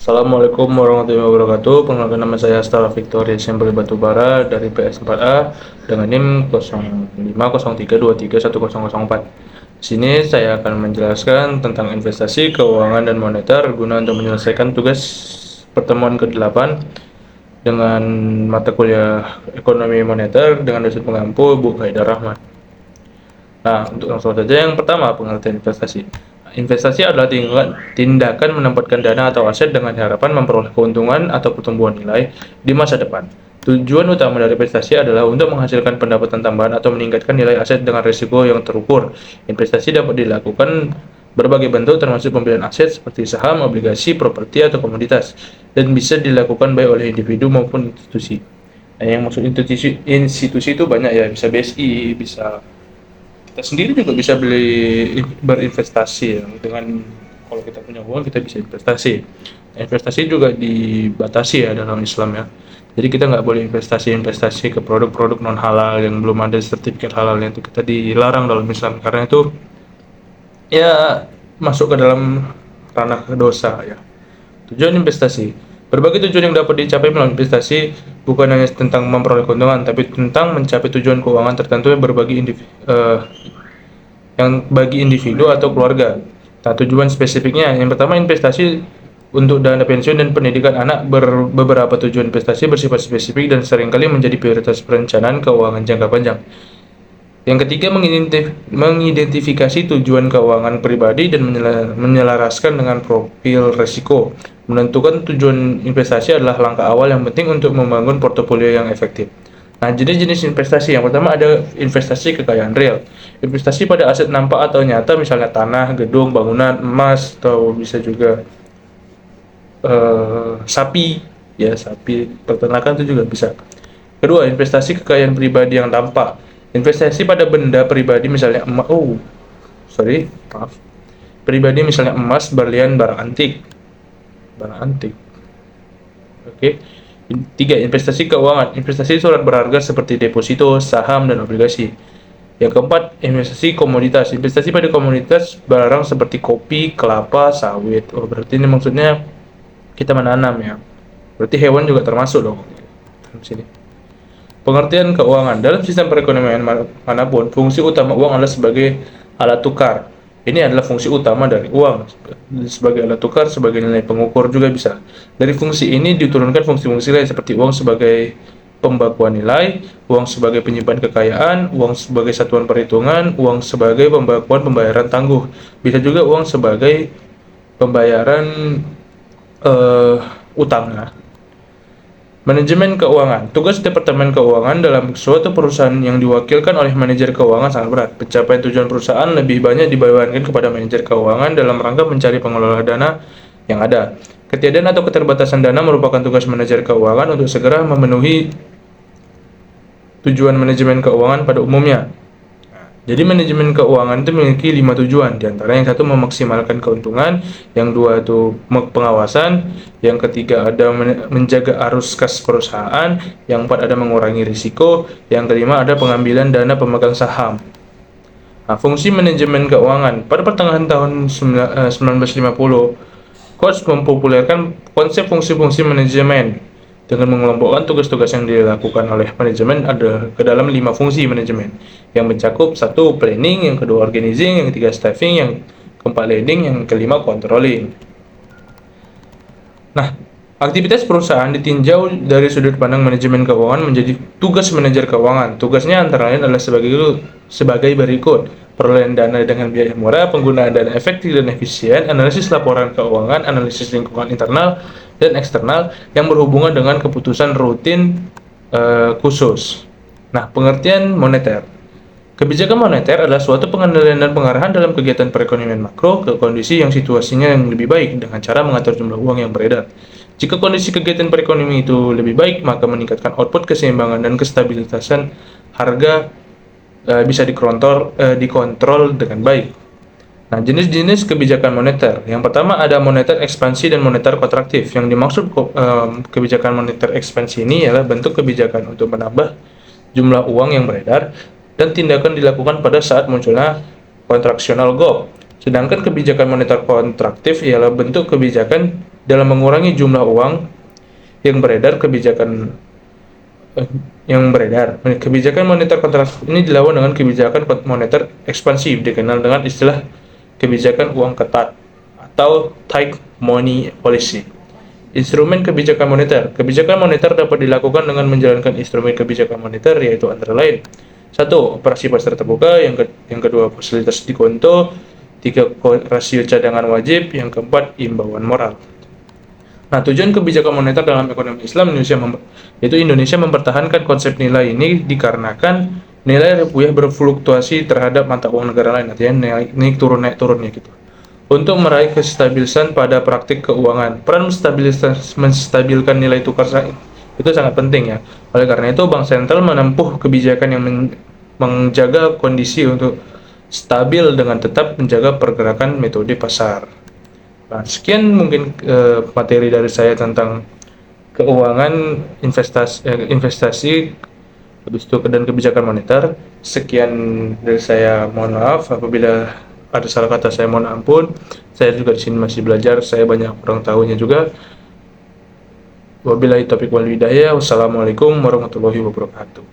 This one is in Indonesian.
Assalamualaikum warahmatullahi wabarakatuh. Perkenalkan, nama saya Astara Victoria Sembri Batubara dari PS4A dengan NIM 0503231004. Di sini saya akan menjelaskan tentang investasi, keuangan, dan moneter guna untuk menyelesaikan tugas pertemuan ke-8 dengan mata kuliah Ekonomi Moneter dengan dosen pengampu Bu Haidar Rahman. Nah, untuk langsung saja, yang pertama, pengertian investasi. Investasi adalah tindakan menempatkan dana atau aset dengan harapan memperoleh keuntungan atau pertumbuhan nilai di masa depan. Tujuan utama dari investasi adalah untuk menghasilkan pendapatan tambahan atau meningkatkan nilai aset dengan risiko yang terukur. Investasi dapat dilakukan berbagai bentuk, termasuk pembelian aset seperti saham, obligasi, properti, atau komoditas, dan bisa dilakukan baik oleh individu maupun institusi. Nah, yang maksud institusi itu banyak ya, bisa BSI, bisa kita sendiri juga bisa berinvestasi ya. Dengan kalau kita punya uang kita bisa investasi. Investasi juga dibatasi ya dalam Islam ya. Jadi kita nggak boleh investasi ke produk-produk non halal yang belum ada sertifikat halalnya, itu kita dilarang dalam Islam, karena itu ya masuk ke dalam ranah dosa ya. Tujuan investasi. Berbagai tujuan yang dapat dicapai melalui investasi bukan hanya tentang memperoleh keuntungan, tapi tentang mencapai tujuan keuangan tertentu yang bagi individu atau keluarga. Nah, tujuan spesifiknya, yang pertama, investasi untuk dana pensiun dan pendidikan anak. Beberapa tujuan investasi bersifat spesifik dan seringkali menjadi prioritas perencanaan keuangan jangka panjang. Yang ketiga, mengidentifikasi tujuan keuangan pribadi dan menyelaraskan dengan profil risiko. Menentukan tujuan investasi adalah langkah awal yang penting untuk membangun portofolio yang efektif. Nah, jenis-jenis investasi. Yang pertama ada investasi kekayaan real. Investasi pada aset nampak atau nyata, misalnya tanah, gedung, bangunan, emas, atau bisa juga sapi, ya sapi peternakan itu juga bisa. Kedua, investasi kekayaan pribadi yang tampak. Investasi pada benda pribadi, misalnya emas. Maaf. Pribadi, misalnya emas, berlian, barang antik. Oke. Tiga, investasi keuangan. Investasi surat berharga seperti deposito, saham, dan obligasi. Yang keempat, investasi komoditas. Investasi pada komoditas barang seperti kopi, kelapa, sawit. Oh, berarti ini maksudnya kita menanam ya. Berarti hewan juga termasuk dong di sini. Pengertian keuangan. Dalam sistem perekonomian manapun, fungsi utama uang adalah sebagai alat tukar. Ini adalah fungsi utama dari uang, sebagai alat tukar, sebagai nilai pengukur juga bisa. Dari fungsi ini diturunkan fungsi-fungsi lain seperti uang sebagai pembakuan nilai, uang sebagai penyimpan kekayaan, uang sebagai satuan perhitungan, uang sebagai pembakuan pembayaran tangguh. Bisa juga uang sebagai pembayaran utang. Manajemen keuangan. Tugas Departemen Keuangan dalam suatu perusahaan yang diwakilkan oleh manajer keuangan sangat berat. Pencapaian tujuan perusahaan lebih banyak dibebankan kepada manajer keuangan dalam rangka mencari pengelola dana yang ada. Ketiadaan atau keterbatasan dana merupakan tugas manajer keuangan untuk segera memenuhi tujuan manajemen keuangan pada umumnya. Jadi manajemen keuangan itu memiliki 5 tujuan, diantaranya yang satu memaksimalkan keuntungan, yang dua itu pengawasan, yang ketiga ada menjaga arus kas perusahaan, yang empat ada mengurangi risiko, yang kelima ada pengambilan dana pemegang saham. Nah, fungsi manajemen keuangan. Pada pertengahan tahun 1950, Coates mempopulerkan konsep fungsi-fungsi manajemen dengan mengelompokkan tugas-tugas yang dilakukan oleh manajemen ada ke dalam 5 fungsi manajemen yang mencakup: satu, planning; yang kedua, organizing; yang ketiga, staffing; yang keempat, leading; yang kelima, controlling. Nah, aktivitas perusahaan ditinjau dari sudut pandang manajemen keuangan menjadi tugas manajer keuangan. Tugasnya antara lain adalah sebagai berikut: perolehan dana dengan biaya murah, penggunaan dana efektif dan efisien, analisis laporan keuangan, analisis lingkungan internal dan eksternal yang berhubungan dengan keputusan rutin khusus. Nah, pengertian moneter. Kebijakan moneter adalah suatu pengendalian dan pengarahan dalam kegiatan perekonomian makro ke kondisi yang situasinya yang lebih baik dengan cara mengatur jumlah uang yang beredar. Jika kondisi kegiatan perekonomian itu lebih baik, maka meningkatkan output, keseimbangan, dan kestabilitasan harga bisa dikontrol dengan baik. Nah, jenis-jenis kebijakan moneter. Yang pertama ada moneter ekspansi dan moneter kontraktif. Yang dimaksud kebijakan moneter ekspansi ini adalah bentuk kebijakan untuk menambah jumlah uang yang beredar dan tindakan dilakukan pada saat munculnya kontraksional gap. Sedangkan kebijakan moneter kontraktif ialah bentuk kebijakan dalam mengurangi jumlah uang yang beredar. Kebijakan moneter kontraktif ini dilawan dengan kebijakan moneter ekspansif, dikenal dengan istilah kebijakan uang ketat atau tight money policy. Instrumen kebijakan moneter. Kebijakan moneter dapat dilakukan dengan menjalankan instrumen kebijakan moneter, yaitu antara lain: 1. Operasi pasar terbuka. Yang kedua, fasilitas dikonto. 3. Rasio cadangan wajib. Yang keempat, imbauan moral. Nah, tujuan kebijakan moneter dalam ekonomi Islam yaitu Indonesia mempertahankan konsep nilai ini dikarenakan nilai rupiah berfluktuasi terhadap mata uang negara lain, artinya naik turunnya gitu. Untuk meraih kestabilan pada praktik keuangan, peran menstabilkan nilai tukar itu sangat penting ya. Oleh karena itu, Bank Sentral menempuh kebijakan yang menjaga kondisi untuk stabil dengan tetap menjaga pergerakan metode pasar. Nah, sekian mungkin materi dari saya tentang keuangan, investasi, habis itu dan kebijakan moneter. Sekian dari saya, mohon maaf apabila ada salah kata, saya mohon ampun. Saya juga di sini masih belajar, saya banyak kurang tahunya juga. Wabillahi taufiq wal hidayah. Wassalamualaikum warahmatullahi wabarakatuh.